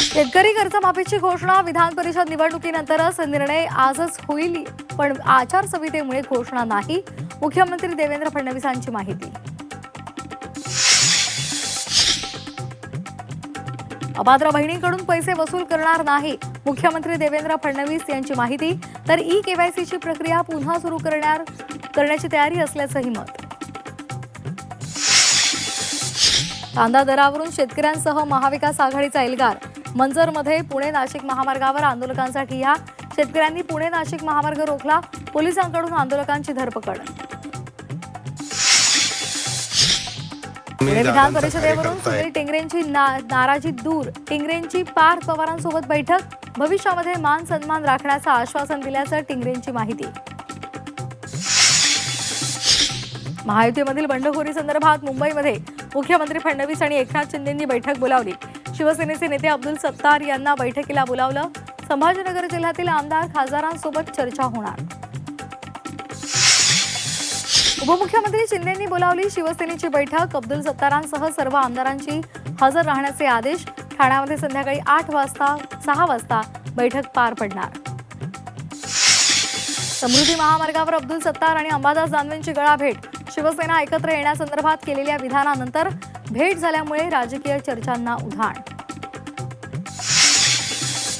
शेतकरी कर्जमाफीची घोषणा विधान परिषद निवडणुकीनंतरच निर्णय आजच होईल, पण आचारसंहितेमुळे घोषणा नाही. मुख्यमंत्री देवेंद्र फडणवीसांची माहिती. अपात्र बहिणींकडून पैसे वसूल करणार नाही. मुख्यमंत्री देवेंद्र फडणवीस यांची माहिती. तर ई-केवायसीची प्रक्रिया पुन्हा सुरू करण्याची तयारी असल्याचंही मत. कांदा दरावरून शेतकऱ्यांसह महाविकास आघाडीचा एल्गार. मंजरमध्ये पुणे नाशिक महामार्गावर आंदोलकांसाठी या शेतकऱ्यांनी पुणे नाशिक महामार्ग रोखला. पोलिसांकडून आंदोलकांची धरपकड. पुणे विधान परिषदेवरून सुनील टिंगरेंची नाराजी दूर. टिंगरेंची पार्थ पवारांसोबत बैठक. भविष्यामध्ये मान सन्मान राखण्याचं आश्वासन दिल्याचं टिंगरेंची माहिती. महायुतीमधील बंडखोरी संदर्भात मुंबईमध्ये मुख्यमंत्री फडणवीस आणि एकनाथ शिंदेंनी बैठक बोलावली. शिवसेनेचे नेते अब्दुल सत्तार यांना बैठकीला बोलावलं. संभाजीनगर जिल्ह्यातील आमदार खासदारांसोबत चर्चा होणार. उपमुख्यमंत्री शिंदेंनी बोलावली शिवसेनेची बैठक. अब्दुल सत्तारांसह सर्व आमदारांची हजर राहण्याचे आदेश. ठाण्यामध्ये संध्याकाळी 6 वाजता बैठक पार पडणार. समृद्धी महामार्गावर अब्दुल सत्तार आणि अंबादास दानवेंची गळाभेट. शिवसेना एकत्र येण्यासंदर्भात केलेल्या विधानानंतर भेट झाल्यामुळे राजकीय चर्चांना उधाण.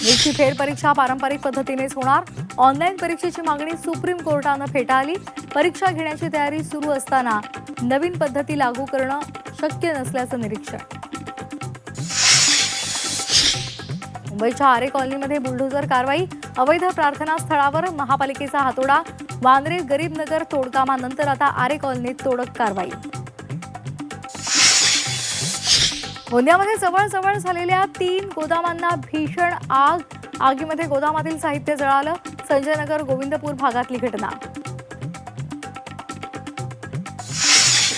नीटची फेरपरीक्षा पारंपरिक पद्धतीनेच होणार. ऑनलाईन परीक्षेची मागणी सुप्रीम कोर्टानं फेटाळली. परीक्षा घेण्याची तयारी सुरू असताना नवीन पद्धती लागू करणं शक्य नसल्याचं निरीक्षण. मुंबईच्या आरे कॉलनीमध्ये बुलडोझर कारवाई. अवैध प्रार्थना स्थळावर महापालिकेचा हातोडा. वांद्रे गरीबनगर तोडकामानंतर आता आरे कॉलनीत तोडक कारवाई. गोंदियामध्ये जवळ झालेल्या 3 गोदामांना भीषण आग. आगीमध्ये गोदामातील साहित्य जळालं. संजयनगर गोविंदपूर भागातली घटना.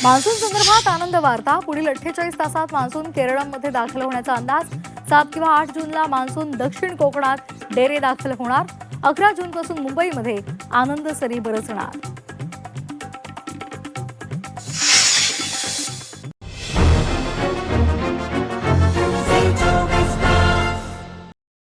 मान्सून संदर्भात आनंद वार्ता. पुढील 48 तासात मान्सून केरळमध्ये दाखल होण्याचा अंदाज. 7 किंवा 8 जूनला मान्सून दक्षिण कोकणात डेरे दाखल होणार. 11 जूनपासून मुंबईमध्ये आनंद सरी बरसणार.